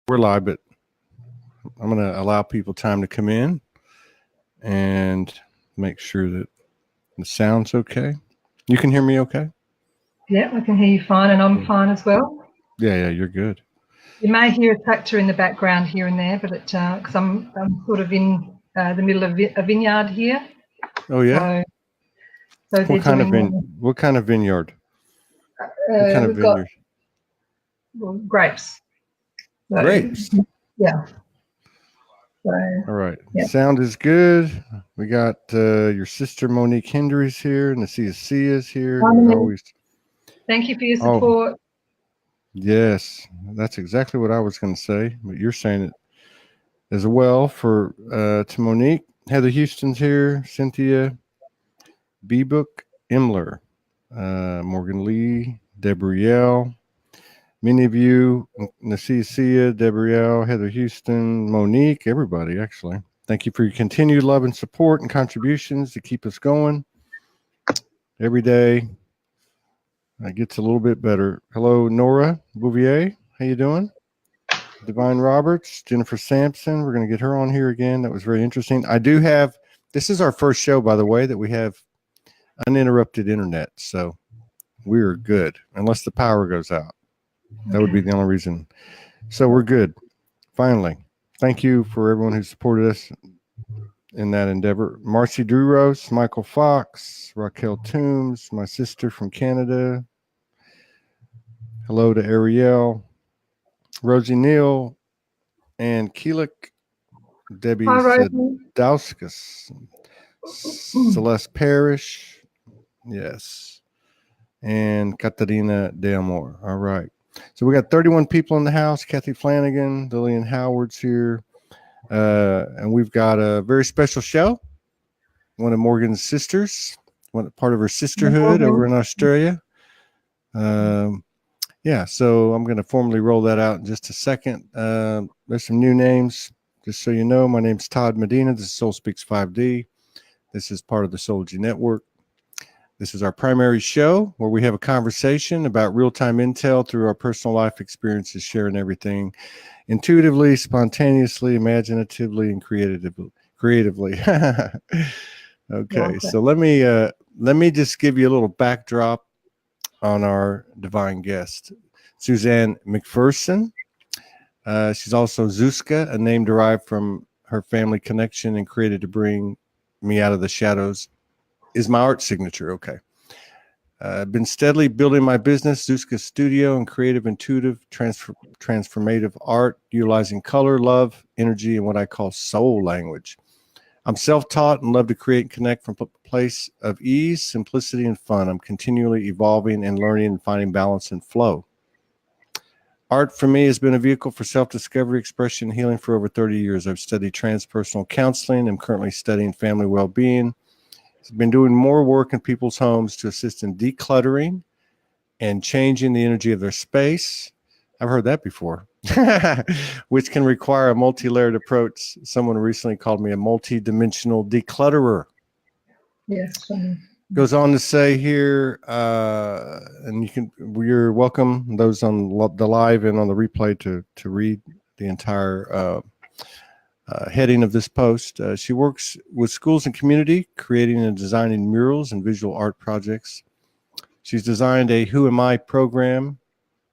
We're live, but I'm going to allow people time to come in and make sure that the sound's okay. You can hear me okay? Yeah, I can hear you fine, and I'm fine as well. Yeah, you're good. You may hear a tractor in the background here and there, but because I'm sort of in the middle of a vineyard here. Oh yeah. So What kind of vineyard? What kind of we've got vineyard? grapes. So, Grapes. Yeah. So, All right. yeah. Sound is good. We got your sister Monique Hendry's here, and Sia is here. Who's always. Thank you for your support. Yes, that's exactly what I was going to say, but you're saying it as well for to Monique. Heather Houston's here, Cynthia, B-Book, Imler, Morgan Lee, Debrielle, many of you, Nasia, Debrielle, Heather Houston, Monique, everybody actually. Thank you for your continued love and support and contributions to keep us going. Every day it gets a little bit better. Hello, Nora Bouvier. How you doing? Divine Roberts, Jennifer Sampson. We're going to get her on here again. That was very interesting. This is our first show, by the way, that we have uninterrupted internet. So we're good, unless the power goes out. That would be the only reason. So we're good. Finally. Thank you for everyone who supported us in that endeavor. Marcy Druros, Michael Fox, Raquel Toombs, my sister from Canada. Hello to Ariel, Rosie Neal, and Keelik, Debbie Dauskas, Celeste Parrish, yes, and Katarina De Amor. All right. So we got 31 people in the house. Kathy Flanagan, Lillian Howard's here. And we've got a very special show. One of Morgan's sisters, part of her sisterhood over in Australia. So I'm going to formally roll that out in just a second. There's some new names, just so you know. My name's Todd Medina. This is Soul Speaks 5D. This is part of the Soulogy Network. This is our primary show where we have a conversation about real-time intel through our personal life experiences, sharing everything intuitively, spontaneously, imaginatively, and creatively. Okay, so let me just give you a little backdrop on our divine guest, Suzanne Macpherson. She's also Zuzka, a name derived from her family connection and created to bring me out of the shadows. Is my art signature. Okay. I've been steadily building my business, Zuzka Studio, and creative, intuitive, transformative art, utilizing color, love, energy, and what I call soul language. I'm self-taught and love to create and connect from a place of ease, simplicity, and fun. I'm continually evolving and learning and finding balance and flow. Art for me has been a vehicle for self-discovery, expression, and healing for over 30 years. I've studied transpersonal counseling. I'm currently studying family well-being. I've been doing more work in people's homes to assist in decluttering and changing the energy of their space. I've heard that before, which can require a multi-layered approach. Someone recently called me a multi-dimensional declutterer. Yes. Goes on to say here, and you're welcome, those on the live and on the replay, to read the entire heading of this post. She works with schools and community, creating and designing murals and visual art projects. She's designed a Who Am I program,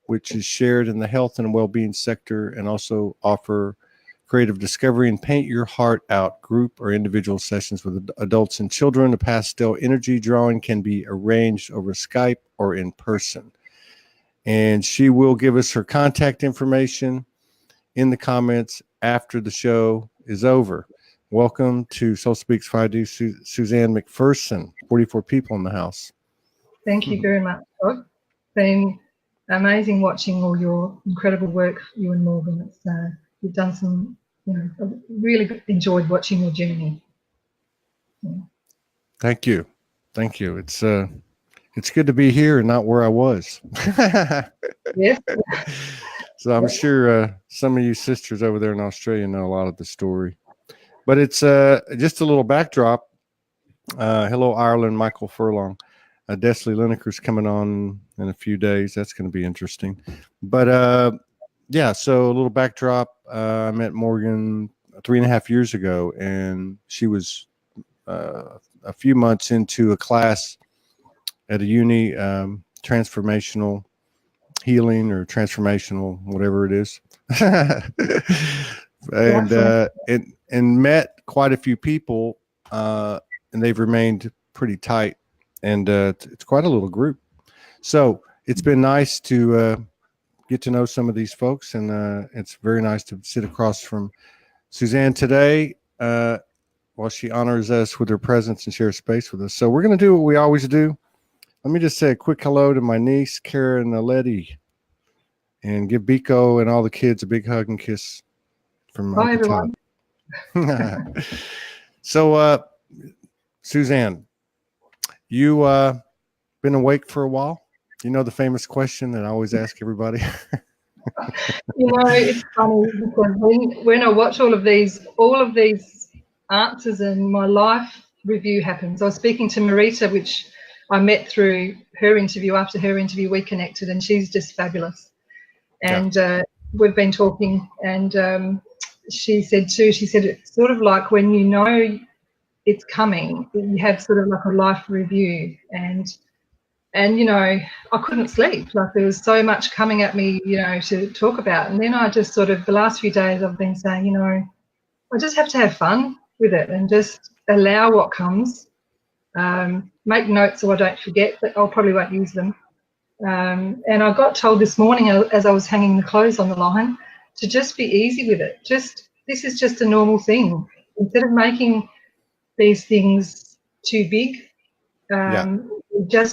which is shared in the health and well-being sector, and also offer creative discovery and paint your heart out group or individual sessions with adults and children. A pastel energy drawing can be arranged over Skype or in person. And she will give us her contact information in the comments after the show is over. Welcome to Soul Speaks 5D, Suzanne Macpherson. 44 people in the house. Thank you very much, Todd. It's been amazing watching all your incredible work, you and Morgan. You've done some, really enjoyed watching your journey. Yeah. Thank you. It's good to be here and not where I was. Yes. So I'm sure some of you sisters over there in Australia know a lot of the story. But it's just a little backdrop. Hello, Ireland, Michael Furlong. Desley Lineker's coming on in a few days. That's going to be interesting. But Yeah, so a little backdrop. I met Morgan 3.5 years ago, and she was a few months into a class at a uni, transformational healing or transformational, whatever it is. and met quite a few people, and they've remained pretty tight, and it's quite a little group. So it's been nice to get to know some of these folks, and it's very nice to sit across from Suzanne today while she honors us with her presence and share space with us. So we're going to do what we always do. Let me just say a quick hello to my niece, Karen Aletti, and give Biko and all the kids a big hug and kiss from Bye, Uncle everyone. Todd. So, Suzanne, you been awake for a while? You know the famous question that I always ask everybody? It's funny because when I watch all of these answers and my life review happens. I was speaking to Marita, which I met through her interview. After her interview, we connected, and she's just fabulous. And we've been talking, and she said it's sort of like when you know it's coming, you have sort of like a life review, and I couldn't sleep. Like there was so much coming at me, to talk about. And then I just sort of, the last few days I've been saying, I just have to have fun with it and just allow what comes. Make notes so I don't forget, but I probably won't use them. And I got told this morning as I was hanging the clothes on the line to just be easy with it. This is just a normal thing. Instead of making these things too big,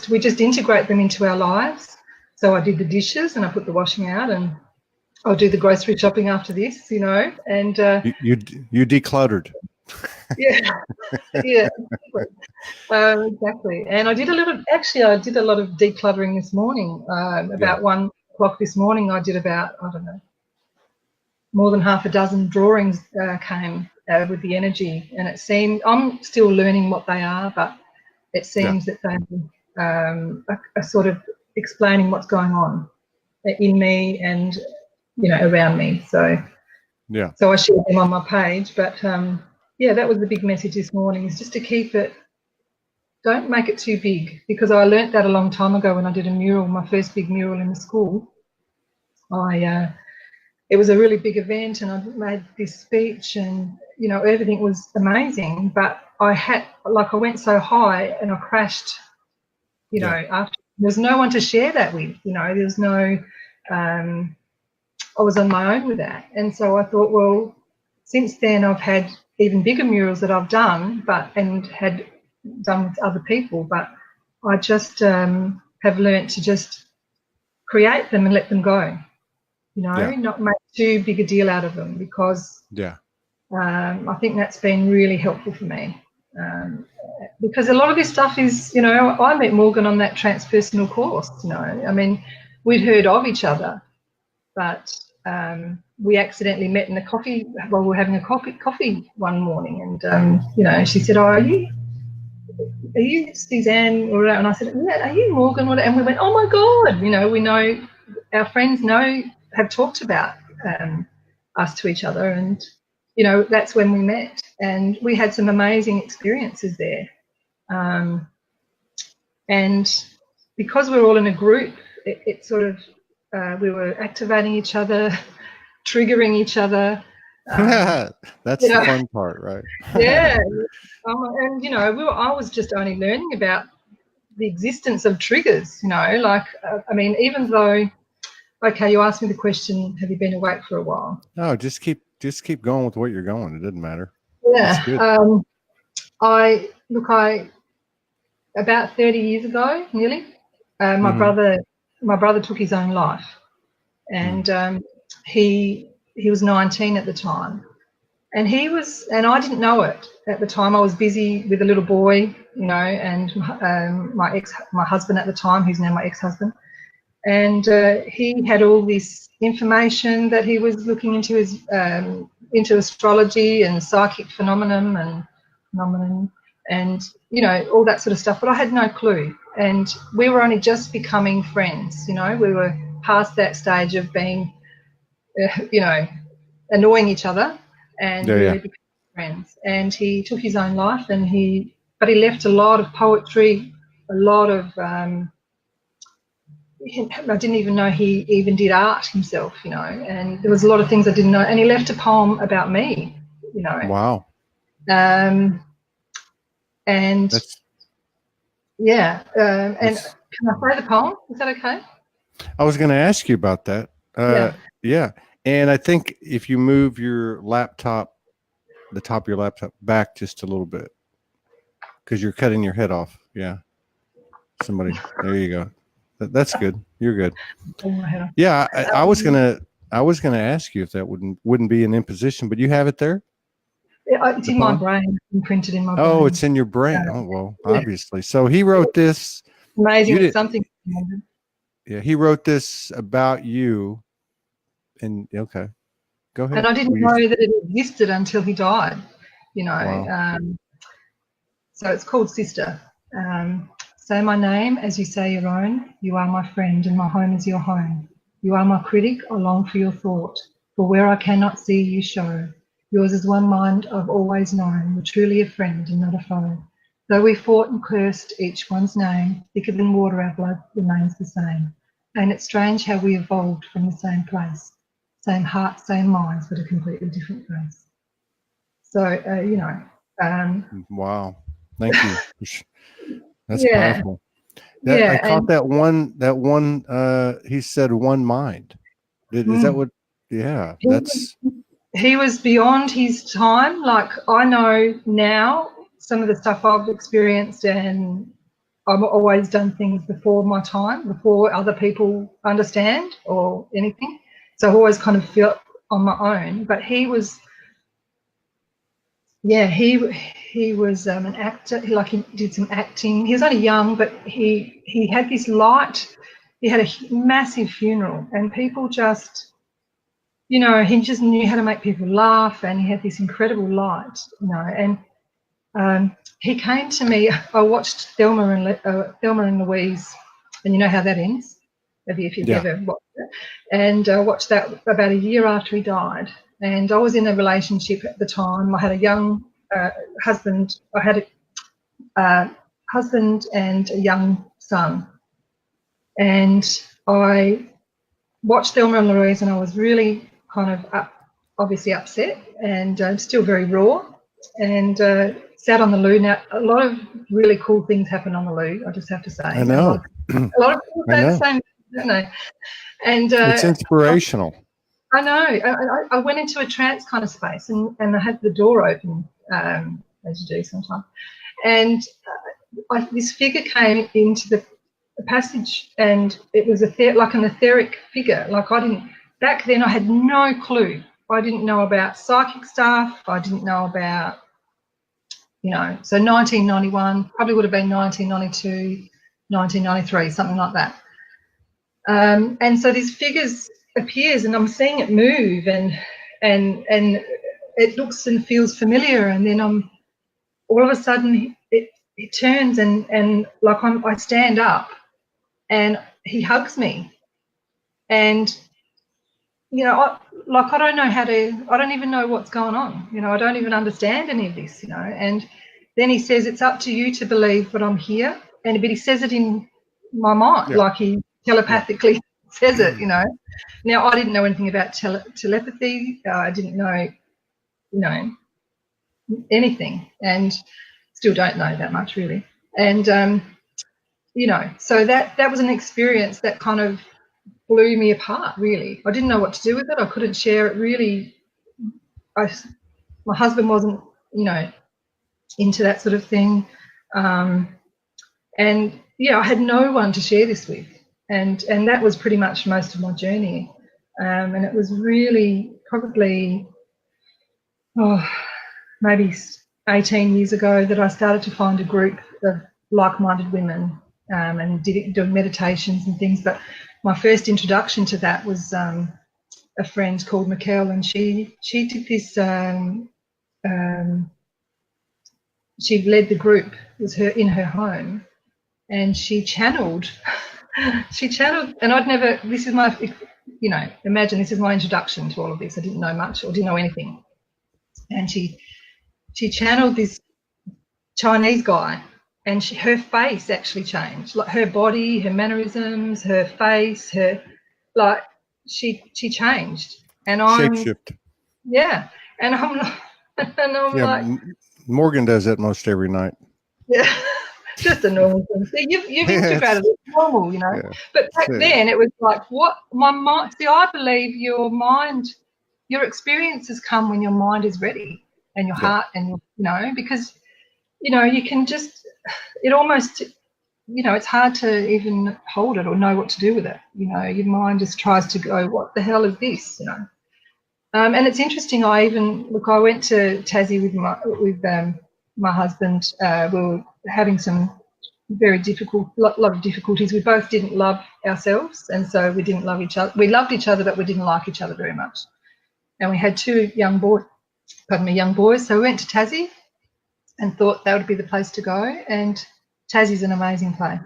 we just integrate them into our lives. So I did the dishes and I put the washing out, and I'll do the grocery shopping after this, and you decluttered. Yeah, exactly. And I did a lot of decluttering this morning. About 1 o'clock this morning, I did about, I don't know, more than half a dozen drawings came with the energy, and it seemed, I'm still learning what they are, but it seems that they are sort of explaining what's going on in me and around me. So I shared them on my page, but that was the big message this morning, is just to keep it, don't make it too big, because I learnt that a long time ago when I did a mural, my first big mural in the school. It was a really big event, and I made this speech, and everything was amazing, but I went so high and I crashed, after. There's no one to share that with, there's no, I was on my own with that. And so I thought, well, since then I've had even bigger murals that I've done, and had done with other people, but I just have learnt to just create them and let them go, not make too big a deal out of them, because I think that's been really helpful for me. Because a lot of this stuff is, I met Morgan on that transpersonal course, I mean, we'd heard of each other, but we accidentally met in a coffee while we were having a coffee one morning, and she said, "Oh, are you Suzanne?" And I said, "Yeah, are you Morgan?" And we went, "Oh my God!" We know, our friends have talked about us to each other, and that's when we met, and we had some amazing experiences there. And because we're all in a group, it sort of, we were activating each other, triggering each other. That's the fun part, right? Yeah. And, I was just only learning about the existence of triggers, I mean, even though, okay, you asked me the question, have you been awake for a while? No, just keep going with what you're going. It doesn't matter. Yeah. About 30 years ago, nearly, my brother took his own life, and he was 19 at the time, and I didn't know it at the time. I was busy with a little boy, and my husband at the time, who's now my ex-husband, and he had all this information that he was looking into, into astrology and psychic phenomenon and all that sort of stuff, but I had no clue, and we were only just becoming friends. We were past that stage of being annoying each other, and Yeah, really became friends. And he took his own life, but he left a lot of poetry, a lot of I didn't even know he even did art himself, and there was a lot of things I didn't know. And he left a poem about me, Wow. and That's yeah, and can I say the poem? Is that okay? I was going to ask you about that. Yeah. Yeah. And I think if you move your laptop, the top of your laptop back just a little bit, because you're cutting your head off. Yeah. There you go. That's good. You're good. Yeah. I was gonna ask you if that wouldn't be an imposition, but you have it there. It's in my brain, imprinted in my brain. Oh, it's in your brain. Oh, well, obviously. So he wrote this. Amazing. It's something. Yeah, he wrote this about you. And okay, go ahead. And I didn't know that it existed until he died. Wow. So it's called Sister. Say my name as you say your own. You are my friend, and my home is your home. You are my critic. I long for your thought. For where I cannot see you show. Yours is one mind I've always known. You're truly a friend and not a foe. Though we fought and cursed each one's name, thicker than water our blood remains the same. And it's strange how we evolved from the same place. Same heart, same minds, but a completely different place. So, wow. Thank you. That's powerful. I caught that one, he said one mind. Is that what, yeah, he was beyond his time. Like, I know now some of the stuff I've experienced, and I've always done things before my time, before other people understand or anything. So I've always kind of felt on my own. But he was, he was an actor. He did some acting. He was only young, but he had this light. He had a massive funeral, and people just, he just knew how to make people laugh, and he had this incredible light, and he came to me. I watched Thelma and Louise, and you know how that ends, if you've ever watched it. And I watched that about a year after he died, and I was in a relationship at the time. I had a young husband. I had a husband and a young son, and I watched Thelma and Louise, and I was really kind of obviously upset, and still very raw, and sat on the loo. Now, a lot of really cool things happen on the loo, I just have to say. I know. A lot of people say the same, don't they? And it's inspirational. I know. I went into a trance kind of space, and I had the door open, as you do sometimes, and this figure came into the passage, and it was like an etheric figure. Like, back then I had no clue. I didn't know about psychic stuff. I didn't know about, so 1991, probably would have been 1992, 1993, something like that. And so this figure appears, and I'm seeing it move, and it looks and feels familiar, and then all of a sudden it turns, and like I stand up, and he hugs me, and I don't know I don't even know what's going on. I don't even understand any of this. And then he says, it's up to you to believe, but I'm here. But he says it in my mind, like he telepathically says it. Now, I didn't know anything about telepathy. I didn't know, anything, and still don't know that much really. And so that was an experience that kind of blew me apart, really. I didn't know what to do with it. I couldn't share it, really. My husband wasn't, into that sort of thing. And I had no one to share this with. And that was pretty much most of my journey. And it was really probably, maybe 18 years ago that I started to find a group of like-minded women, and doing meditations and things. But my first introduction to that was a friend called Mikkel, and she did this. She led the group. It was her in her home, and she channeled. And I'd never. This is my you know, imagine this is my introduction to all of this. I didn't know much or didn't know anything. And she channeled this Chinese guy, and her face actually changed, like her body, her mannerisms, her face, like she changed. And Shapeshift. Yeah, and I'm like, like, Morgan does that most every night. Yeah, just a normal thing. So you've integrated it, normal, you know. Yeah. But back then it was like, what my mind. See, I believe your experiences come when your mind is ready, and your heart, and you know, because you know you can just. It almost, you know, it's hard to even hold it or know what to do with it. You know, your mind just tries to go, what the hell is this? You know. And it's interesting. I went to Tassie with my husband. We were having some very lot of difficulties. We both didn't love ourselves, and so we didn't love each other. We loved each other, but we didn't like each other very much. And we had two young boys. So we went to Tassie and thought that would be the place to go. And Tassie's an amazing place,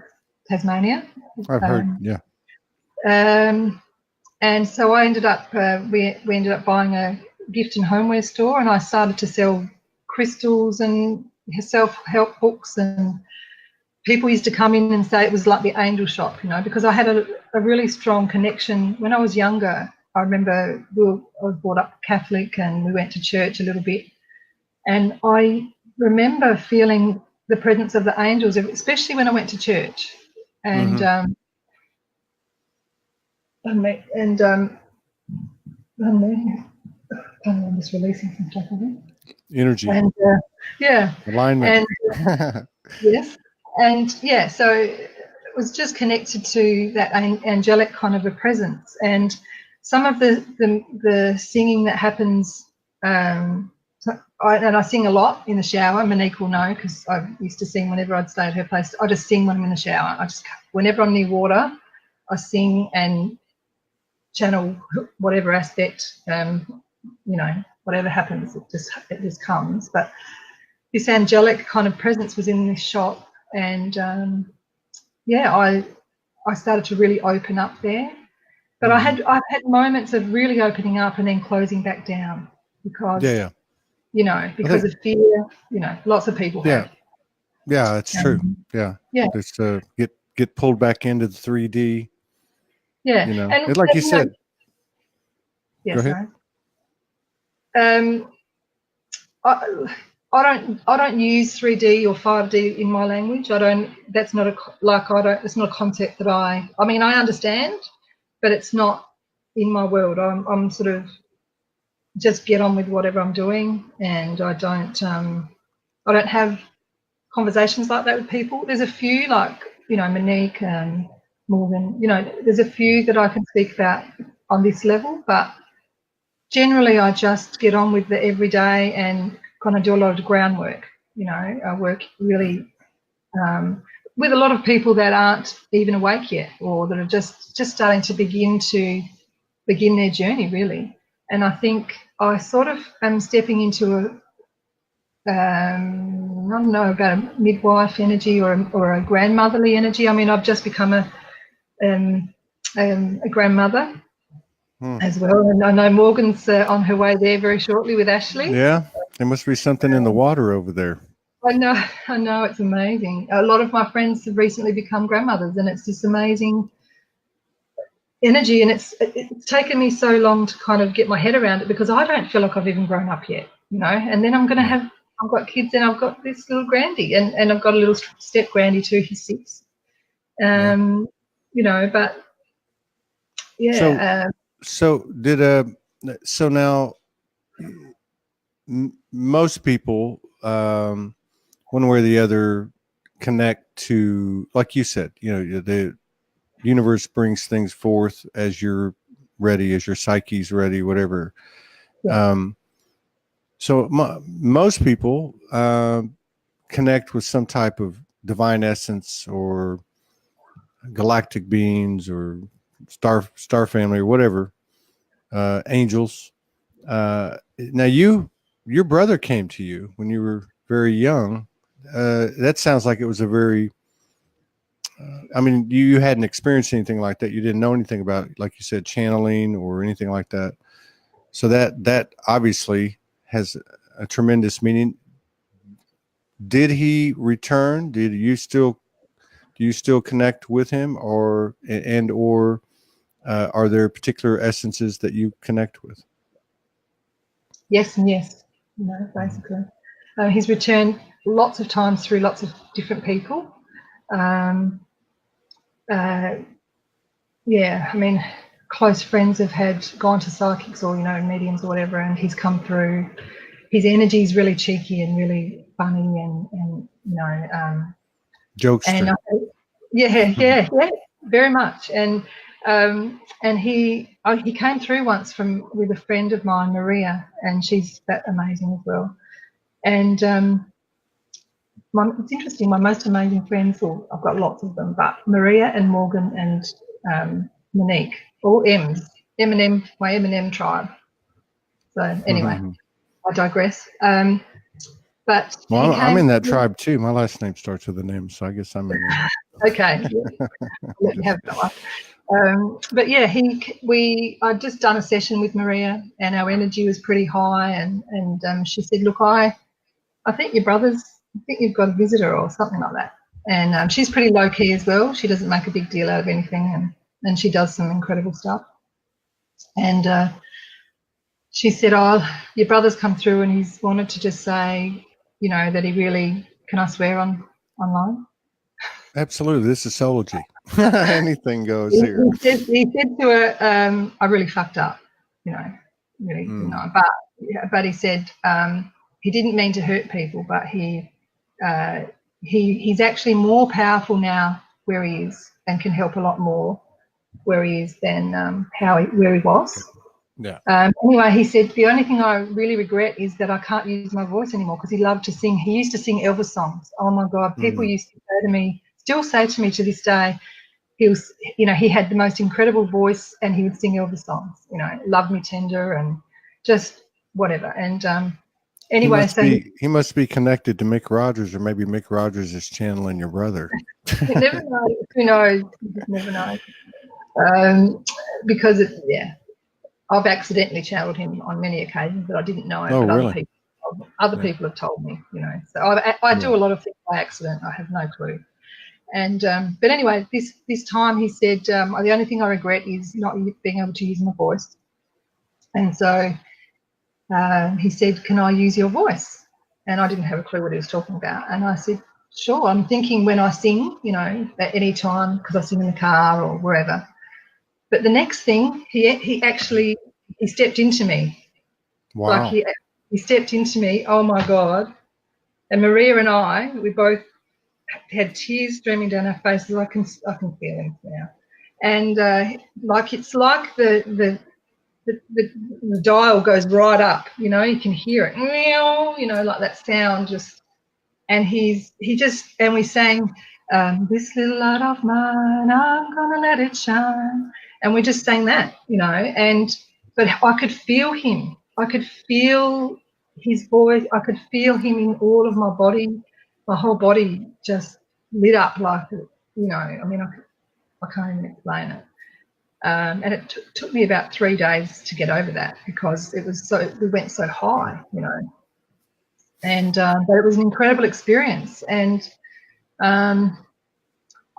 Tasmania. I've heard, yeah. And so I ended up, we ended up buying a gift and homeware store, and I started to sell crystals and self-help books, and people used to come in and say it was like the angel shop, you know, because I had a really strong connection. When I was younger, I remember I was brought up Catholic and we went to church a little bit, and I remember feeling the presence of the angels, especially when I went to church. And I'm just releasing some stuff of it. Energy. And alignment. And yes. And yeah, so it was just connected to that angelic kind of a presence. And some of the singing that happens, I sing a lot in the shower. Monique will know, because I used to sing whenever I'd stay at her place. I just sing when I'm in the shower. Whenever I'm near water, I sing and channel whatever aspect, you know, whatever happens, it just comes. But this angelic kind of presence was in this shop, and I started to really open up there. But I've had moments of really opening up and then closing back down because you know, because of fear. You know, lots of people have. Yeah, it's true. Yeah. Just get pulled back into the 3D. Yeah, you know, and like you said. Yes, go ahead. I don't use 3D or 5D in my language. It's not a concept that I mean, I understand, but it's not in my world. I'm sort of just get on with whatever I'm doing, and I don't have conversations like that with people. There's a few, like, you know, Monique and Morgan, you know, there's a few that I can speak about on this level, but generally I just get on with the everyday and kind of do a lot of the groundwork. You know, I work really with a lot of people that aren't even awake yet, or that are just starting to begin their journey, really. And I think I sort of am stepping into I don't know, about a midwife energy or a grandmotherly energy. I mean, I've just become a grandmother as well, and I know Morgan's on her way there very shortly with Ashley. Yeah, there must be something in the water over there. I know, it's amazing. A lot of my friends have recently become grandmothers, and it's this amazing energy, and it's taken me so long to kind of get my head around it, because I don't feel like I've even grown up yet, you know. And then I've got kids, and I've got this little grandy, and I've got a little step grandy too. He's 6. You know, but yeah. So now most people, one way or the other, connect to, like you said, you know, the universe brings things forth as you're ready, as your psyche's ready, whatever. So most people connect with some type of divine essence or galactic beings or star family or whatever, angels. Now your brother came to you when you were very young. That sounds like it was a very I mean, you hadn't experienced anything like that. You didn't know anything about, like you said, channeling or anything like that. So that obviously has a tremendous meaning. Did he return? Do you still connect with him, or are there particular essences that you connect with? Yes and yes, basically. He's returned lots of times through lots of different people. Yeah, I mean, close friends have gone to psychics or, mediums or whatever, and he's come through. His energy is really cheeky and really funny and Jokester. Yeah, very much. And he came through once with a friend of mine, Maria, and she's that amazing as well. And it's interesting. My most amazing friends, or I've got lots of them, but Maria and Morgan and Monique, all M's, M&M, my M&M tribe. So anyway, I digress. But I'm in that tribe too. My last name starts with an M, so I guess I'm in there. Okay, yeah. Let me have that one. But yeah, I'd just done a session with Maria, and our energy was pretty high, and she said, "Look, I think your brothers, I think you've got a visitor or something like that." And she's pretty low key as well. She doesn't make a big deal out of anything, and she does some incredible stuff. And she said, "Oh, your brother's come through, and he's wanted to just say, that he really, can I swear online?" Absolutely. This is Soulogy. Anything goes here. He said to her, "I really fucked up, really, But he said he didn't mean to hurt people, but he's actually more powerful now where he is and can help a lot more where he is than where he was." Yeah. Anyway, he said, "The only thing I really regret is that I can't use my voice anymore," because he loved to sing. He used to sing Elvis songs. Oh my God, people used to say to me, still say to me to this day, he had the most incredible voice, and he would sing Elvis songs, Love Me Tender and just whatever. And anyway, he must be connected to Mick Rogers, or maybe Mick Rogers is channeling your brother. You never know. Who knows? You just never know. Because I've accidentally channeled him on many occasions, but I didn't know it. Oh, but really? Other people have told me, So I do a lot of things by accident. I have no clue. And but anyway, this time he said, the only thing I regret is not being able to use my voice. And so he said, "Can I use your voice?" And I didn't have a clue what he was talking about. And I said, "Sure." I'm thinking when I sing, at any time, because I sing in the car or wherever. But the next thing, he actually stepped into me. Wow. Like he stepped into me. Oh my God. And Maria and I, we both had tears streaming down our faces. I can feel him now. And it's like the dial goes right up, you can hear it, like that sound just. And and we sang, "This little light of mine, I'm gonna let it shine." And we just sang that, but I could feel him. I could feel his voice. I could feel him in all of my body. My whole body just lit up like, I mean, I can't even explain it. And it took me about 3 days to get over that, because we went so high, And but it was an incredible experience, and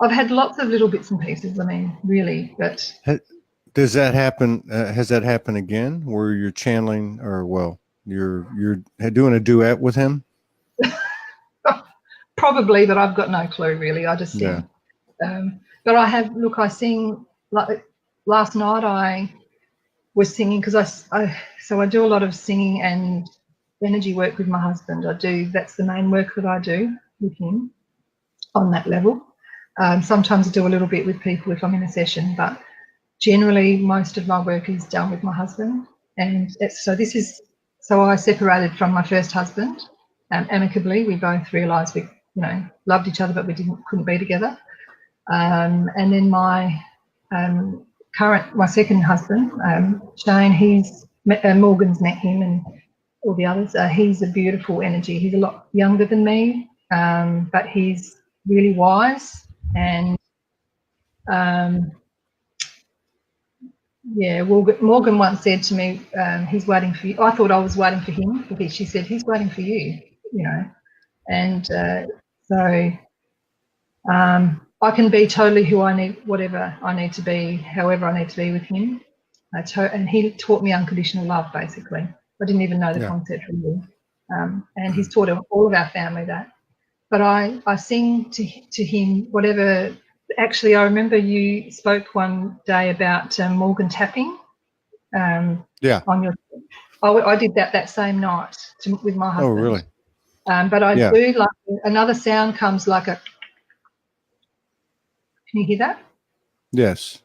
I've had lots of little bits and pieces. I mean, really, but does that happen? Has that happened again, where you're channeling, or you're doing a duet with him? Probably, but I've got no clue really. I just sing. Yeah. But I sing. Like last night, I was singing because I do a lot of singing and energy work with my husband. That's the main work that I do with him on that level. Sometimes I do a little bit with people if I'm in a session, but generally most of my work is done with my husband. And so I separated from my first husband amicably. We both realised we loved each other, but we couldn't be together. And then my second husband, Shane, Morgan's met him and all the others. He's a beautiful energy. He's a lot younger than me, but he's really wise, and Um, yeah, Morgan once said to me, he's waiting for you. I thought I was waiting for him, because she said, he's waiting for you, you know. And so I can be totally who I need, whatever I need to be, however I need to be with him. And he taught me unconditional love, basically. I didn't even know the concept really. And he's taught all of our family that. But I sing to him whatever. Actually, I remember you spoke one day about Morgan tapping. On your. I did that same night with my husband. Oh, really? But I do like another sound comes like a. Can you hear that? Yes.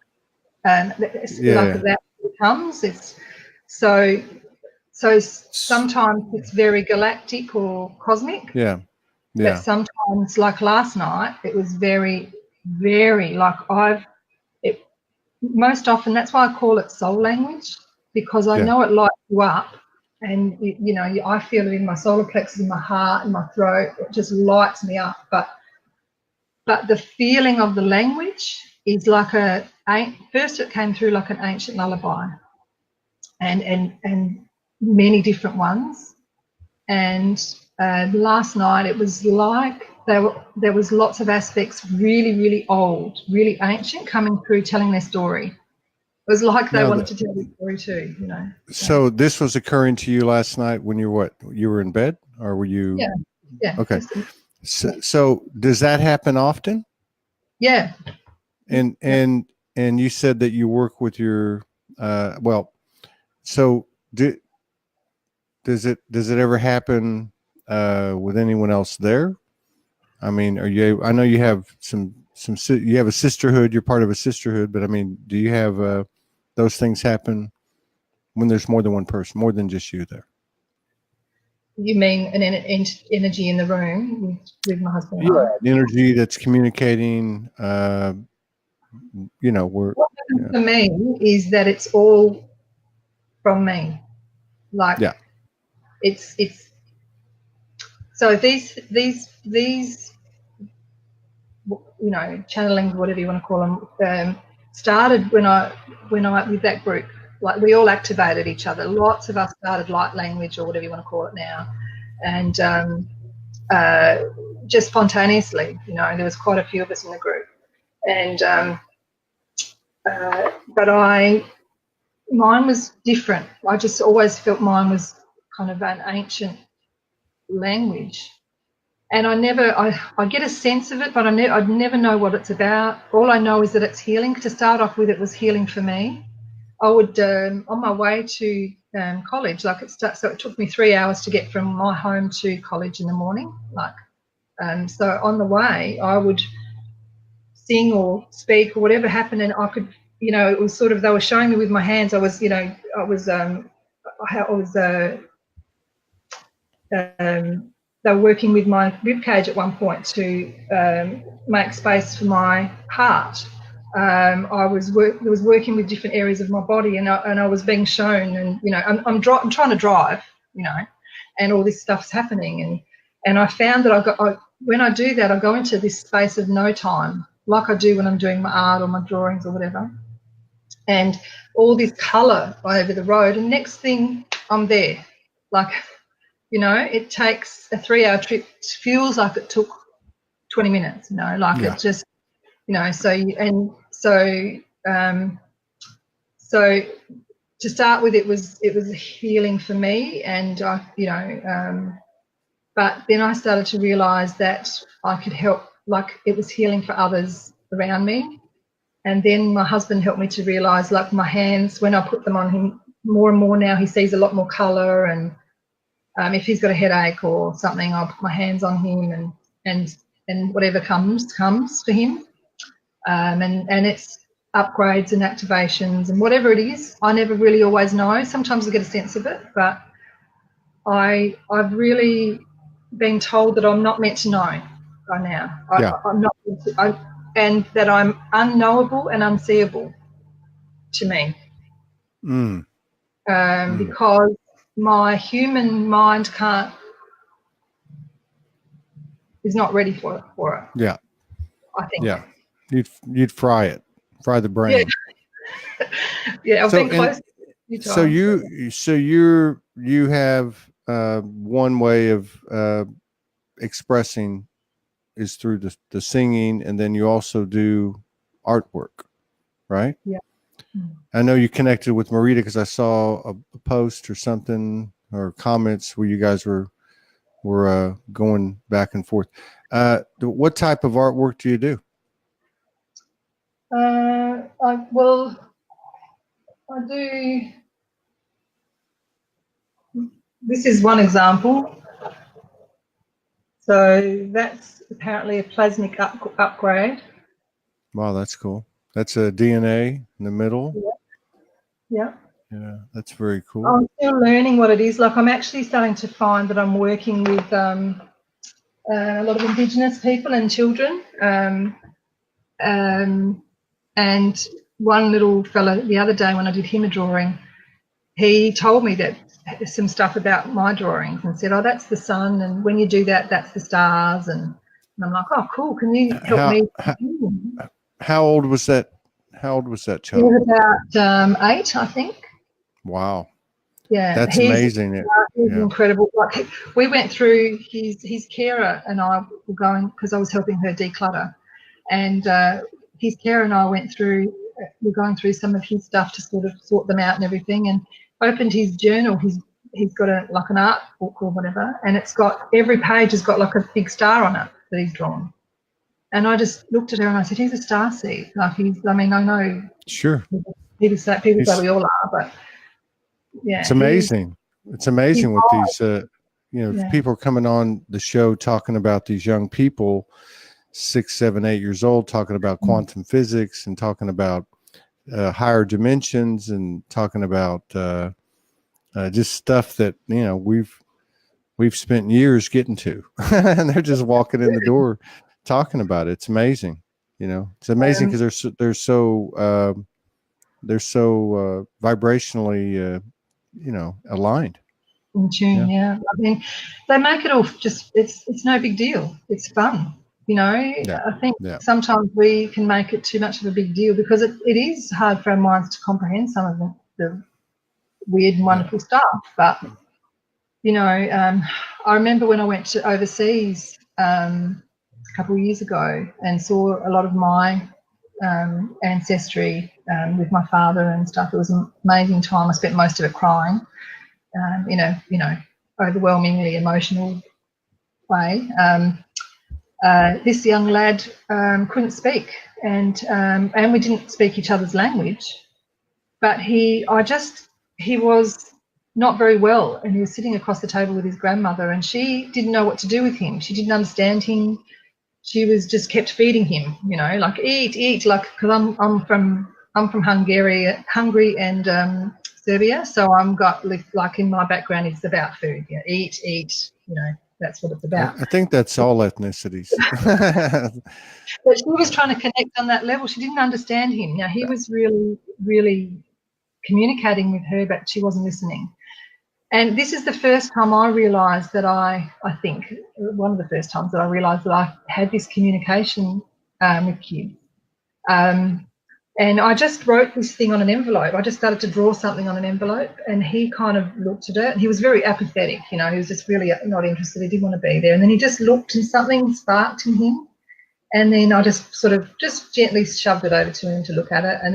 Like that comes. It's so sometimes it's very galactic or cosmic. Yeah. But sometimes, like last night, it was very, very like most often, that's why I call it soul language, because I know it lights you up, and you know, I feel it in my solar plexus, in my heart, in my throat. It just lights me up. But the feeling of the language is like first it came through like an ancient lullaby, and many different ones. And last night it was like there was lots of aspects really, really old, really ancient coming through, telling their story. It was like they wanted to tell the story too, you know. So this was occurring to you last night when you were in bed, or were you? Yeah. Okay. So does that happen often? Yeah. And you said that you work with your so does it ever happen with anyone else there? I mean, I know you have you have a sisterhood, you're part of a sisterhood, but I mean, do you have those things happen when there's more than one person, more than just you there? You mean an energy in the room with my husband? Yeah, the energy that's communicating. You know, what happens for me is that it's all from me. Like it's so these you know, channeling, whatever you want to call them, started when I with that group. Like we all activated each other. Lots of us started light language, or whatever you want to call it now, and just spontaneously, you know, there was quite a few of us in the group, and but mine was different. I just always felt mine was kind of an ancient language. And I get a sense of it, but I'd never know what it's about. All I know is that it's healing. To start off with, it was healing for me. I would, on my way to college, so it took me 3 hours to get from my home to college in the morning. So on the way, I would sing or speak or whatever happened, and I could, you know, it was sort of, they were showing me with my hands. I was, you know, they were working with my rib cage at one point to make space for my heart. I was working with different areas of my body, and I was being shown, and you know, I'm trying to drive, you know, and all this stuff's happening, and I found that when I do that, I go into this space of no time, like I do when I'm doing my art or my drawings or whatever, and all this colour over the road, and next thing I'm there, like. You know, it takes a 3-hour trip. It feels like it took 20 minutes, you know, like it just, you know, so to start with, it was healing for me, and you know, but then I started to realise that I could help, like it was healing for others around me. And then my husband helped me to realise, like my hands, when I put them on him more and more now, he sees a lot more colour, and if he's got a headache or something, I'll put my hands on him, and whatever comes for him. And it's upgrades and activations and whatever it is. I never really always know. Sometimes I get a sense of it, but I've really been told that I'm not meant to know by now. I'm not, and that I'm unknowable and unseeable to me. Because my human mind is not ready for it. Yeah. I think. Yeah. You'd fry it. Fry the brain. Yeah, I've So, been close and a few so times. you have one way of expressing is through the singing, and then you also do artwork, right? Yeah. I know you connected with Marita because I saw a post or something or comments where you guys were going back and forth. What type of artwork do you do? I do. This is one example. So that's apparently a plasmic upgrade. Wow, that's cool. That's a DNA in the middle. Yeah. Yeah, that's very cool. I'm still learning what it is. Like, I'm actually starting to find that I'm working with a lot of Indigenous people and children. And one little fella the other day when I did him a drawing, he told me that some stuff about my drawings and said, oh, that's the sun, and when you do that, that's the stars. And I'm like, oh, cool, can you help me? How old was that? How old was that He child? was about 8, I think. Wow. Yeah, that's he's amazing. He's incredible. Like, we went through his carer and I were going, because I was helping her declutter, and his carer and I we're going through some of his stuff to sort of sort them out and everything, and opened his journal. He's got like an art book or whatever, and it's got, every page has got like a big star on it that he's drawn. And I just looked at her and I said, he's a star seed. Like, I know. Sure. People say we all are, but yeah. It's amazing. It's amazing what these, people are coming on the show talking about these young people, 6, 7, 8 years old, talking about quantum physics and talking about higher dimensions and talking about just stuff that, we've spent years getting to, and they're just walking in the door talking about it. It's amazing. It's amazing because they're so vibrationally, aligned. In tune, yeah. I mean, they make it all just, it's no big deal. It's fun, I think sometimes we can make it too much of a big deal because it is hard for our minds to comprehend some of the weird and wonderful stuff. But, I remember when I went to overseas a couple of years ago and saw a lot of my ancestry with my father and stuff. It was an amazing time. I spent most of it crying. In a overwhelmingly emotional way. This young lad couldn't speak, and we didn't speak each other's language, but he was not very well, and he was sitting across the table with his grandmother, and she didn't know what to do with him. She didn't understand him. She was just kept feeding him, like eat, like, because I'm from Hungary and Serbia, so I'm got, like, in my background it's about food. Yeah, eat, that's what it's about. I think that's all ethnicities. But she was trying to connect on that level. She didn't understand him. Now, he was really, really communicating with her, but she wasn't listening. And this is the first time I realised that I think one of the first times that I realised that I had this communication with kids. And I just wrote this thing on an envelope. I just started to draw something on an envelope, and he kind of looked at it. And he was very apathetic, he was just really not interested. He didn't want to be there. And then he just looked, and something sparked in him. And then I just sort of just gently shoved it over to him to look at it. And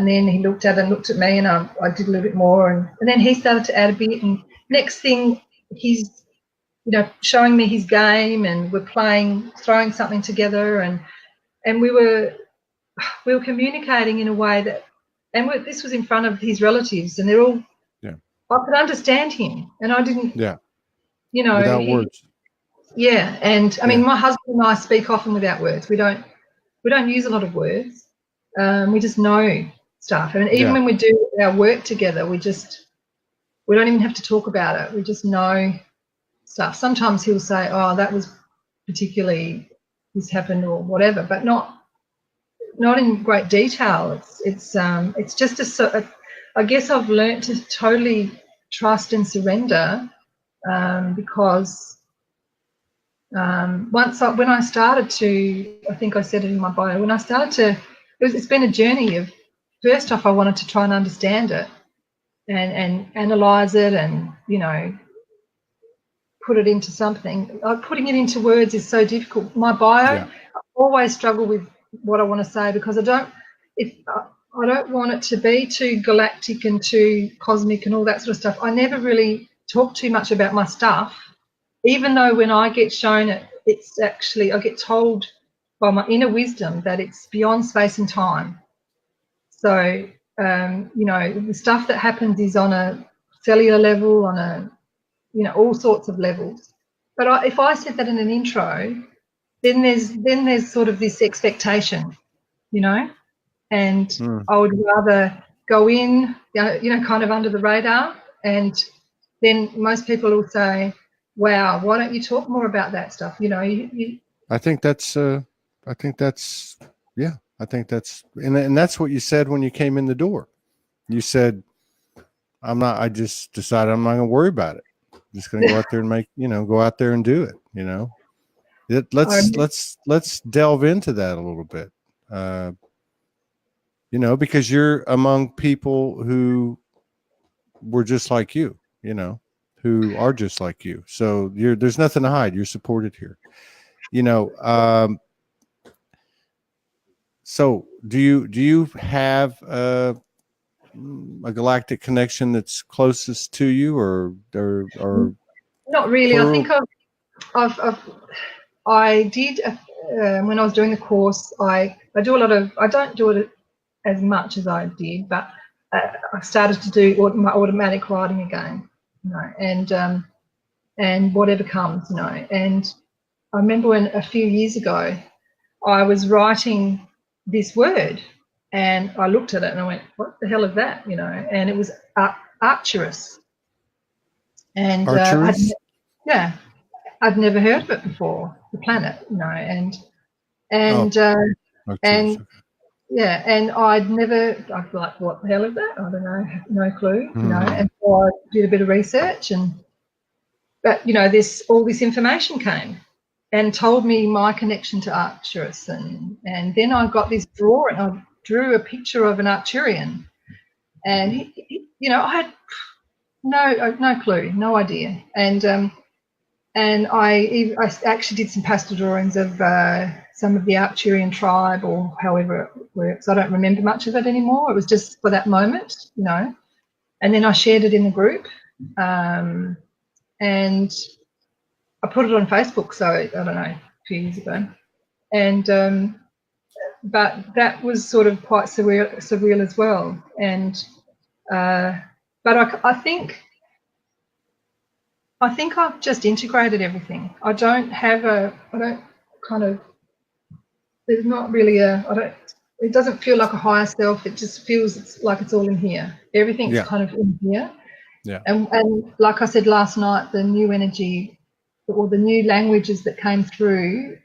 then he looked at it and looked at me, and I did a little bit more. And then he started to add a bit. And next thing, he's, showing me his game, and we're playing, throwing something together. And we were communicating in a way that, and this was in front of his relatives, and they're all, I could understand him, and I didn't, without words. Yeah, and I mean, my husband and I speak often without words. We don't use a lot of words. We just know stuff, and even when we do our work together, we don't even have to talk about it. We just know stuff. Sometimes he'll say, "Oh, that was particularly, this happened," or whatever, but not in great detail. It's just I guess I've learnt to totally trust and surrender, because when I started to, I think I said it in my bio, when I started to it's been a journey of, first off, I wanted to try and understand it and analyze it and, you know, put it into something. Putting it into words is so difficult. My bio, Yeah. I always struggle with what I want to say because I don't want it to be too galactic and too cosmic and all that sort of stuff. I never really talk too much about my stuff, even though when I get shown it, it's actually, I get told by my inner wisdom that it's beyond space and time. So, you know, the stuff that happens is on a cellular level, on a, you know, all sorts of levels. But if I said that in an intro, then there's sort of this expectation, you know, and I would rather go in, you know, kind of under the radar, and then most people will say, wow, why don't you talk more about that stuff? You know, I think that's yeah. I think that's and that's what you said when you came in the door. You said, I just decided I'm not going to worry about it. I'm just going to go out there and go out there and do it. You know, let's delve into that a little bit. You know, because you're among people who were just like you, you know, who are just like you. So there's nothing to hide. You're supported here. You know, so do you have a galactic connection that's closest to you, or not really? plural? I think I did when I was doing the course. I do a lot of. I don't do it as much as I did, but I started to do my automatic writing again, you know, and whatever comes, you know. And I remember when a few years ago I was writing this word, and I looked at it and I went, "What the hell is that?" You know, and it was Arcturus, and Archery? I'd never heard of it before, the planet, you know, and Arcturus, and okay. yeah, and I'd like, what the hell is that? I don't know, no clue, you know. And so I did a bit of research, but you know, all this information came and told me my connection to Arcturus, and then I got this drawing. I drew a picture of an Arcturian, and you know, I had no clue, no idea, and I actually did some pastel drawings of some of the Arcturian tribe, or however it works. I don't remember much of it anymore. It was just for that moment, you know. And then I shared it in the group, and I put it on Facebook. So I don't know, a few years ago, and but that was sort of quite surreal as well. And but I think I've just integrated everything. I don't kind of, there's not really it doesn't feel like a higher self. It just feels like it's all in here. Everything's kind of in here. Yeah. And like I said last night, the new energy or the new languages that came through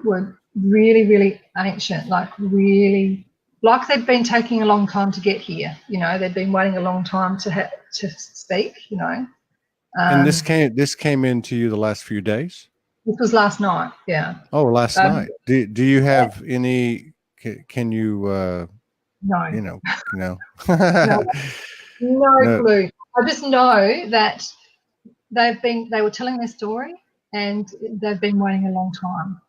were really, really ancient, like they'd been taking a long time to get here. You know, they'd been waiting a long time to speak, you know. And this came into you the last few days? This was last night, yeah. Oh, last night. Do you have any? Can you? No. You know, no. No clue. I just know that they were telling their story, and they've been waiting a long time,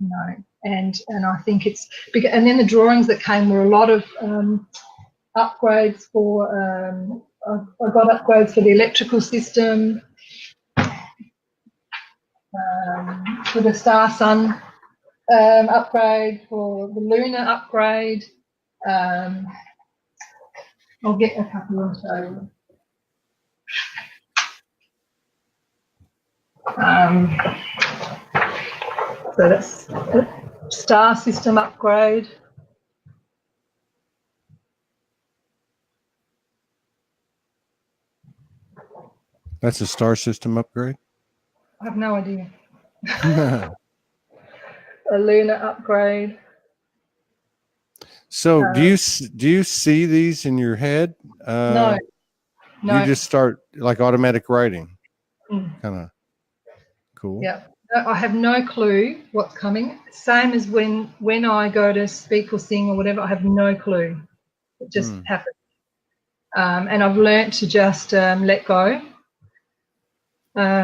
you know. And I think it's big. And then the drawings that came were a lot of upgrades for. I got upgrades for the electrical system, for the star sun upgrade, for the lunar upgrade. I'll get a couple of show. So that's star system upgrade. That's a star system upgrade? I have no idea. A lunar upgrade. So do you see these in your head? No. You just start like automatic writing. Kind of cool. Yeah. I have no clue what's coming. Same as when I go to speak or sing or whatever, I have no clue. It just happens. And I've learnt to just let go. Look,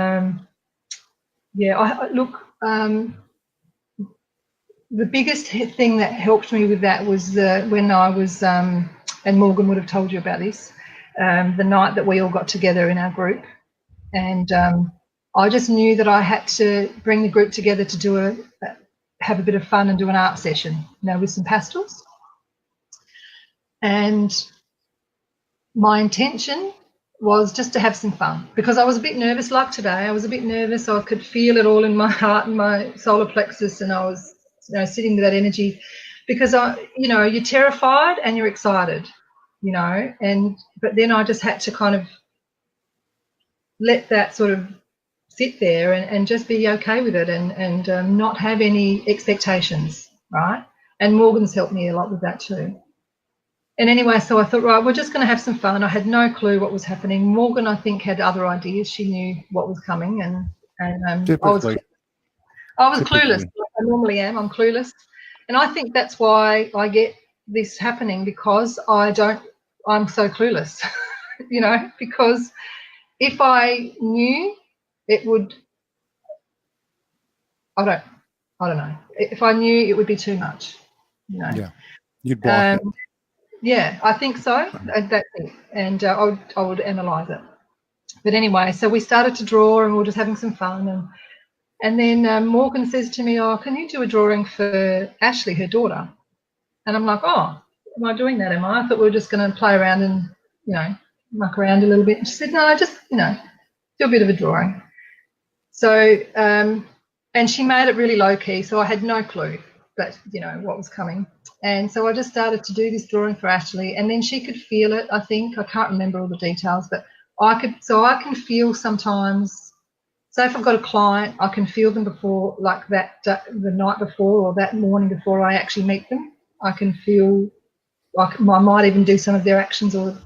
the biggest thing that helped me with that was when I was, and Morgan would have told you about this, the night that we all got together in our group. And I just knew that I had to bring the group together to have a bit of fun and do an art session, with some pastels. And my intention was just to have some fun, because I was a bit nervous. Like today, I was a bit nervous. I could feel it all in my heart and my solar plexus, and I was sitting with that energy, because you're terrified and you're excited, but then I just had to kind of let that sort of sit there and just be okay with it, and not have any expectations, right? And Morgan's helped me a lot with that too. And anyway, so I thought, right, we're just going to have some fun. I had no clue what was happening. Morgan, I think, had other ideas. She knew what was coming, and I was clueless. Like I normally am. I'm clueless, and I think that's why I get this happening, because I'm so clueless, because if I knew, it would, I don't know. If I knew, it would be too much, Yeah, you'd block it. Yeah, I think so. That's it. And I would analyse it. But anyway, so we started to draw, and we were just having some fun. And then Morgan says to me, "Oh, can you do a drawing for Ashley, her daughter?" And I'm like, "Oh, am I doing that, am I? I thought we were just going to play around and, muck around a little bit." And she said, "No, just, do a bit of a drawing." So, and she made it really low key, so I had no clue that, what was coming. And so I just started to do this drawing for Ashley, and then she could feel it, I think. I can't remember all the details, but I can feel sometimes, so if I've got a client, I can feel them before, like that, the night before or that morning before I actually meet them. I can feel like I might even do some of their actions or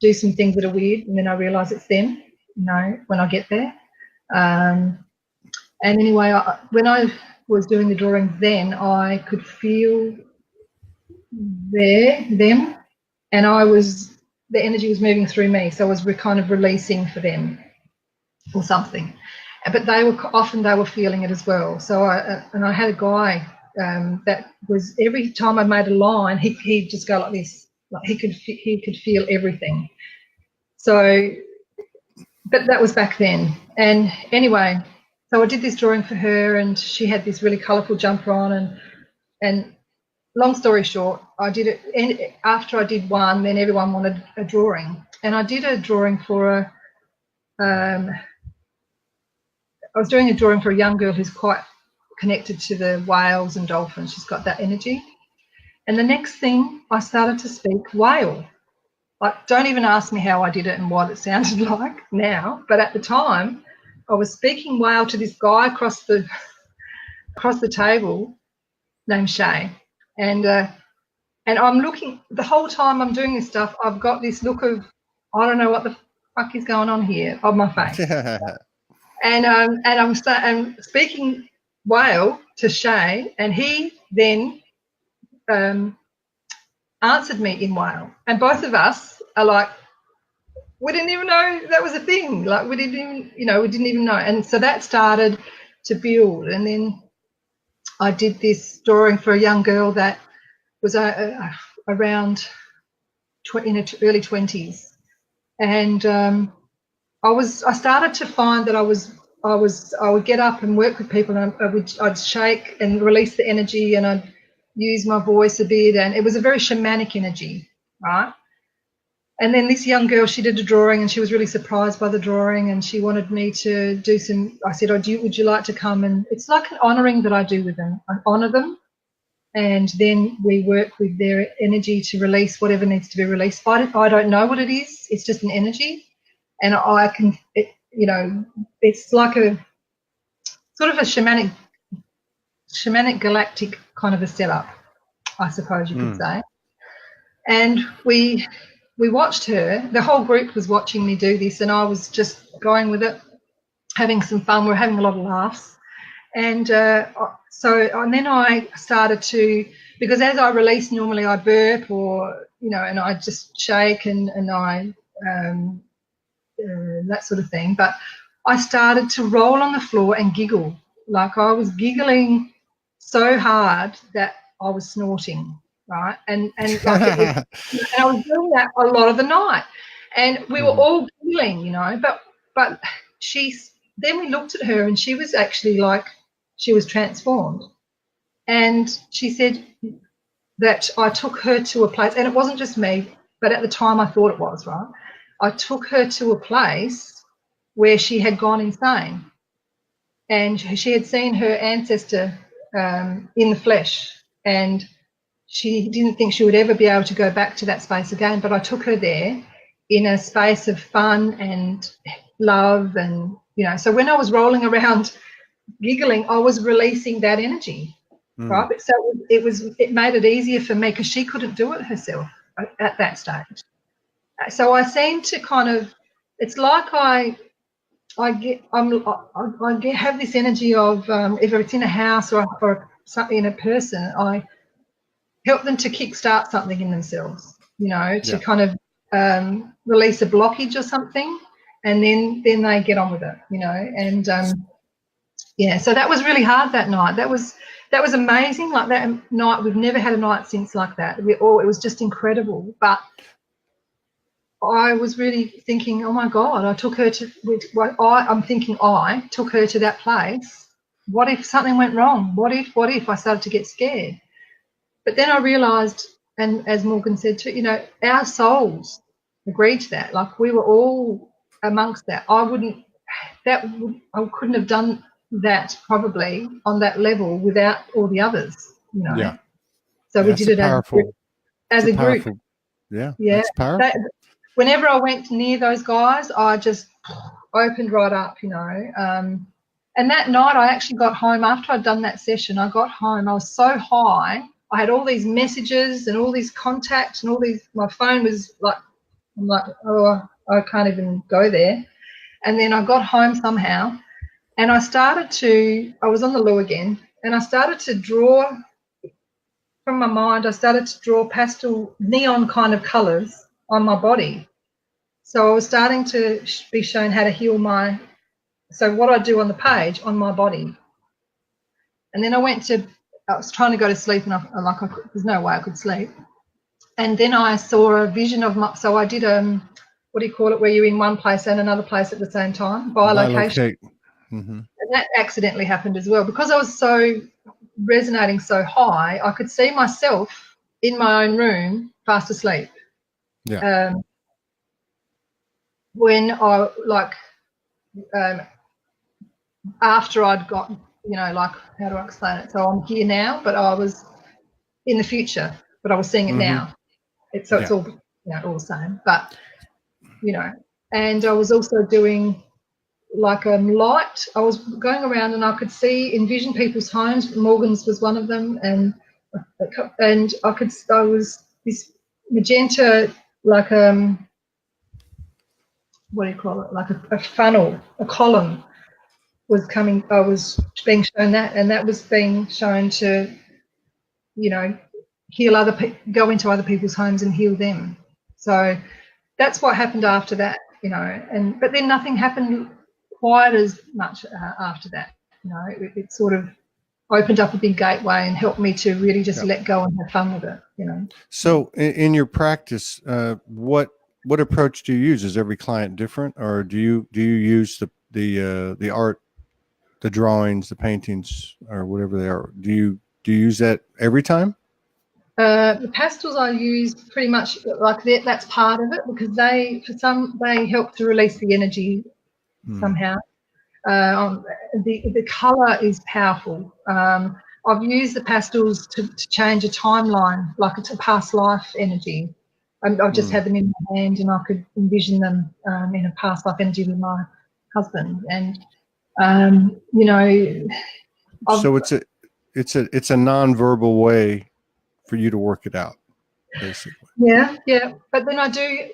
do some things that are weird, and then I realise it's them, when I get there. And anyway, when I was doing the drawing then, I could feel them, and the energy was moving through me, so I was kind of releasing for them or something. But they were feeling it as well. So I had a guy that was, every time I made a line, he'd just go like this, like he could feel everything. So, but that was back then. And anyway, so I did this drawing for her, and she had this really colourful jumper on, and long story short, I did it, and after I did one, then everyone wanted a drawing. And I did a drawing for I was doing a drawing for a young girl who's quite connected to the whales and dolphins. She's got that energy. And the next thing, I started to speak whale. Like, don't even ask me how I did it and what it sounded like now, but at the time, I was speaking whale to this guy across the table named Shay. And I'm looking, the whole time I'm doing this stuff, I've got this look of, I don't know what the fuck is going on here, on my face. And I'm speaking whale to Shay, and he then answered me in whale. And both of us are like, we didn't even know that was a thing. Like, we didn't even know. And so that started to build. And then I did this drawing for a young girl that was around in her early 20s, and I started to find that I would get up and work with people, and I'd shake and release the energy, and I'd use my voice a bit, and it was a very shamanic energy, right? And then this young girl, she did a drawing, and she was really surprised by the drawing, and she wanted me to do some. I said, would you like to come? And it's like an honouring that I do with them. I honour them, and then we work with their energy to release whatever needs to be released. I don't know what it is. It's just an energy, and it's like a sort of a shamanic galactic kind of a setup, I suppose you could say. And we watched her. The whole group was watching me do this, and I was just going with it, having some fun. We were having a lot of laughs. And and then I started to, because as I release, normally I burp or, and I just shake and I, that sort of thing. But I started to roll on the floor and giggle. Like I was giggling so hard that I was snorting, right? And like it was, and I was doing that a lot of the night. And we were all giggling, but then we looked at her and she was actually like, she was transformed. And she said that I took her to a place, and it wasn't just me, but at the time I thought it was, right? I took her to a place where she had gone insane. And she had seen her ancestor in the flesh, and she didn't think she would ever be able to go back to that space again. But I took her there in a space of fun and love, and so when I was rolling around giggling, I was releasing that energy, right? But so it made it easier for me because she couldn't do it herself at that stage. So I seem to kind of, it's like I have this energy of if it's in a house or something in a person, I help them to kickstart something in themselves, to kind of release a blockage or something, and then they get on with it, and so that was really hard that night. That was amazing. Like that night, we've never had a night since like that. It was just incredible. But I was really thinking, oh my God, I took her to. I'm thinking I took her to that place. What if something went wrong? What if I started to get scared? But then I realised, and as Morgan said too, our souls agreed to that. Like we were all amongst that. I couldn't have done that probably on that level without all the others. Yeah. So we did it as a group. Yeah. Yeah. That's powerful. Whenever I went near those guys, I just opened right up, And that night I actually got home after I'd done that session. I got home. I was so high. I had all these messages and all these contacts and all these. My phone was like, I'm like, oh, I can't even go there. And then I got home somehow, and I was on the loo again, and I started to draw from my mind. I started to draw pastel neon kind of colours on my body. So I was starting to be shown how to heal so what I do on the page on my body. And then I was trying to go to sleep, and there's no way I could sleep. And then I saw a vision of so I did what do you call it, where you're in one place and another place at the same time, bilocation. Mm-hmm. And that accidentally happened as well, because I was so resonating so high. I could see myself in my own room fast asleep. Yeah. When I after I'd got, how do I explain it? So I'm here now, but I was in the future, but I was seeing it now. It's all, all the same. But, and I was also doing light. I was going around and I could envision people's homes. Morgan's was one of them. And I was this magenta, what do you call it? Like a funnel, a column was coming. I was being shown that, and that was being shown to, heal other people, go into other people's homes and heal them. So that's what happened after that, but then nothing happened quite as much after that. It sort of opened up a big gateway and helped me to really just let go and have fun with it. So in your practice, what approach do you use? Is every client different, or do you use the art, the drawings, the paintings, or whatever they are? Do you use that every time? The pastels I use pretty much that's part of it, because they help to release the energy somehow. The colour is powerful. I've used the pastels to change a timeline, like it's a past life energy. I've just had them in my hand, and I could envision them in a past life energy with my husband. And so it's a non-verbal way for you to work it out, basically. Yeah. But then I do.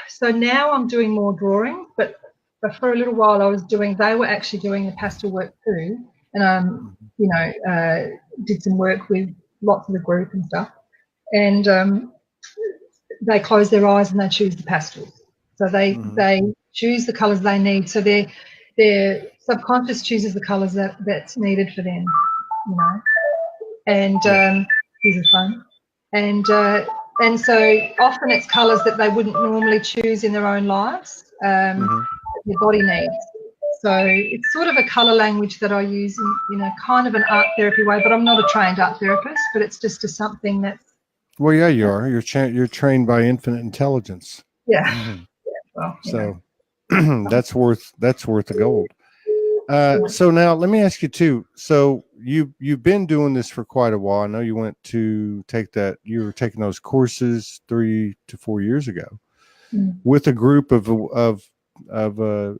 So now I'm doing more drawing, but but for a little while they were actually doing the pastoral work too, and did some work with lots of the group and stuff, and they close their eyes and they choose the pastels. So they choose the colours they need. So their subconscious chooses the colours that's needed for them, And these are fun. And so often it's colours that they wouldn't normally choose in their own lives, that their body needs. So it's sort of a colour language that I use in a kind of an art therapy way, but I'm not a trained art therapist, but it's just something that's... Well, yeah, you are. You're trained by infinite intelligence. Yeah. Well, so that's worth the gold. So now let me ask you too. So you've been doing this for quite a while. I know you went to you were taking those courses 3 to 4 years ago with a group of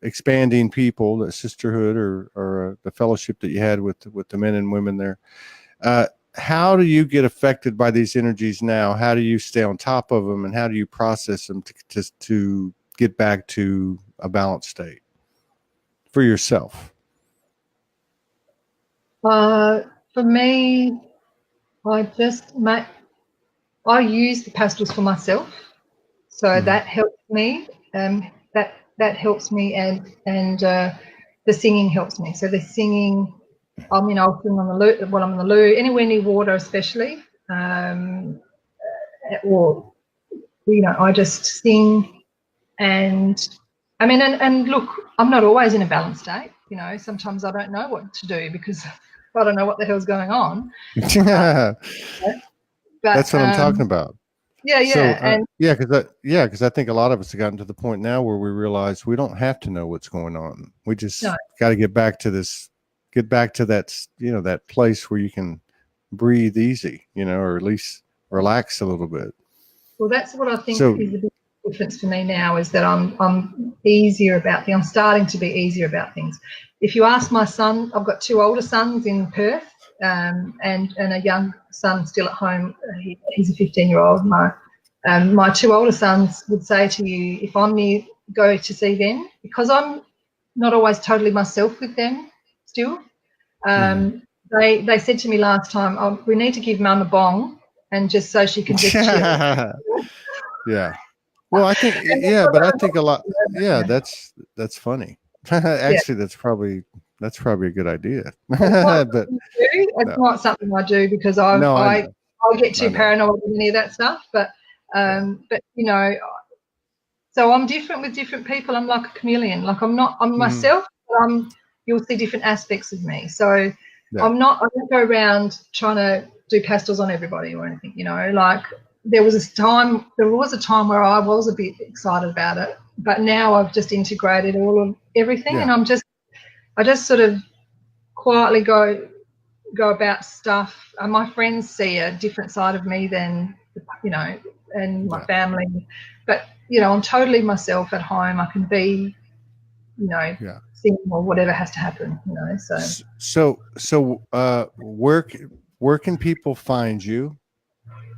expanding people, the sisterhood or the fellowship that you had with the men and women there. How do you get affected by these energies now? How do you stay on top of them, and how do you process them to get back to a balanced state for yourself? For me, I use the pastels for myself, so that helps me. That helps me, and the singing helps me. So the singing, I'll sing on the lute while I'm in the loo, anywhere near water, especially, or I just sing, and and look, I'm not always in a balanced state. Sometimes I don't know what to do because I don't know what the hell's going on. But that's what I'm talking about. Yeah. So, because I think a lot of us have gotten to the point now where we realize we don't have to know what's going on. We just got to get back to that, that place where you can breathe easy, or at least relax a little bit. Well, that's what I think is the big difference for me now, is that I'm easier about things. I'm starting to be easier about things. If you ask my son, I've got 2 older sons in Perth, and a young son still at home. He's a 15-year-old. My 2 older sons would say to you, if I'm near, go to see them, because I'm not always totally myself with them still. They said to me last time, we need to give Mum a bong, and just so she can just chill. Yeah. Well, I think but I think a lot. Yeah, that's funny. Actually, that's probably a good idea. It's not something I do because I get too paranoid with any of that stuff. But so I'm different with different people. I'm like a chameleon. Like I'm myself, but you'll see different aspects of me. So I don't go around trying to do pastels on everybody or anything. Like there was a time where I was a bit excited about it, but now I've just integrated everything, and I just sort of quietly go about stuff. And my friends see a different side of me than and my family, but I'm totally myself at home. I can be sing or whatever has to happen. So where can people find you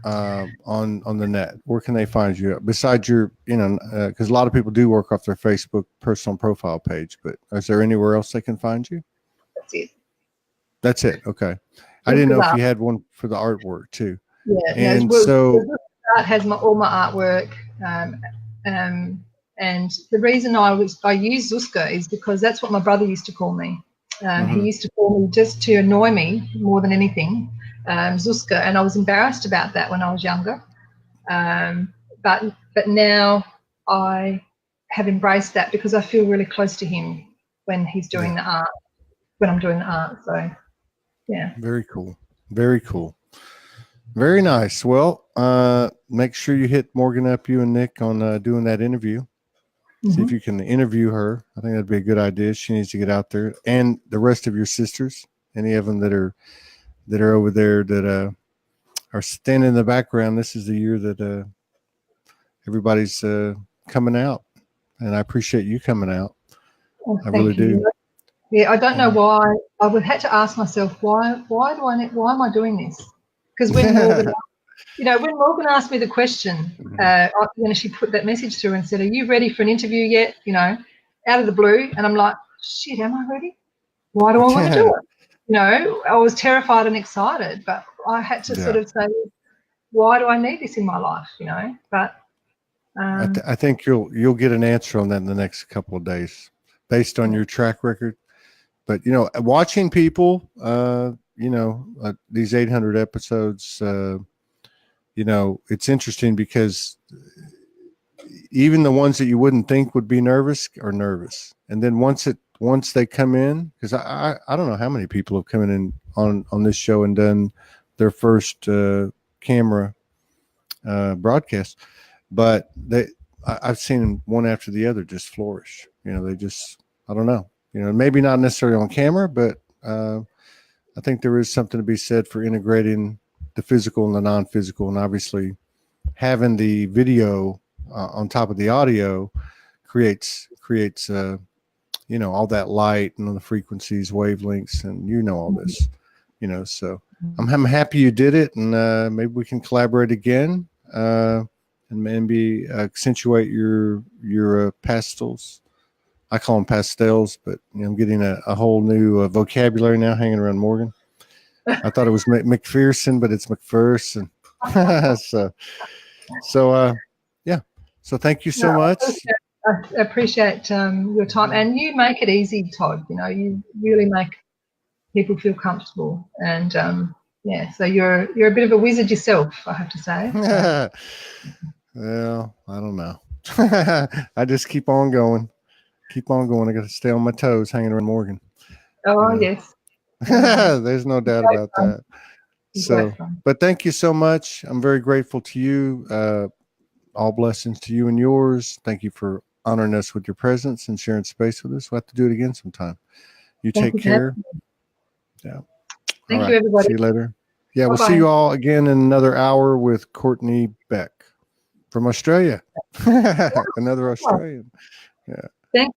on the net? Where can they find you besides your because a lot of people do work off their Facebook personal profile page, but is there anywhere else they can find you? That's it. Okay. I didn't know if you had one for the artwork too. Yeah. And art has all my artwork. And the reason I use Zuska is because that's what my brother used to call me. He used to call me, just to annoy me more than anything, Zuska, and I was embarrassed about that when I was younger. But now I have embraced that because I feel really close to him when he's doing the art, when I'm doing the art. So, yeah. Very cool. Very cool. Very nice. Well, make sure you hit Morgan up, you and Nick, on doing that interview. See if you can interview her. I think that'd be a good idea. She needs to get out there, and the rest of your sisters, any of them that are over there that are standing in the background. This is the year that everybody's coming out, and I appreciate you coming out. Oh, I really do. Yeah, I don't know why. I would have to ask myself why am I doing this? Because when Morgan asked me the question, she put that message through and said, "Are you ready for an interview yet?" out of the blue, and I'm like, shit, am I ready? Why do I want to do it? You know, I was terrified and excited, but I had to sort of say, why do I need this in my life? You know, but I think you'll get an answer on that in the next couple of days, based on your track record. But you know, watching people, you know, these 800 episodes, you know, it's interesting because even the ones that you wouldn't think would be nervous are nervous, and then once they come in, because I don't know how many people have come in on this show and done their first camera broadcast, but I've seen them one after the other just flourish. You know, they just, I don't know, you know, maybe not necessarily on camera, but I think there is something to be said for integrating the physical and the non-physical, and obviously having the video on top of the audio creates you know, all that light and the frequencies, wavelengths, and you know all this, you know. So I'm happy you did it, and maybe we can collaborate again, and maybe accentuate your pastels. I call them pastels, but you know, I'm getting a whole new vocabulary now hanging around Morgan. I thought it was Macpherson, but it's Macpherson. so yeah. So thank you so much. I appreciate your time, and you make it easy, Todd. You know, you really make people feel comfortable, and yeah. So you're a bit of a wizard yourself, I have to say. So. Well, I don't know. I just keep on going. Keep on going. I got to stay on my toes, hanging around Morgan. Oh, you know? Yes. There's no doubt about that. So, but thank you so much. I'm very grateful to you. All blessings to you and yours. Thank you for honoring us with your presence and sharing space with us. We'll have to do it again sometime. You take care. Yeah. Thank you, everybody. See you later. Yeah, Bye-bye. We'll see you all again in another hour with Courtney Beck from Australia. Another Australian. Yeah. Thank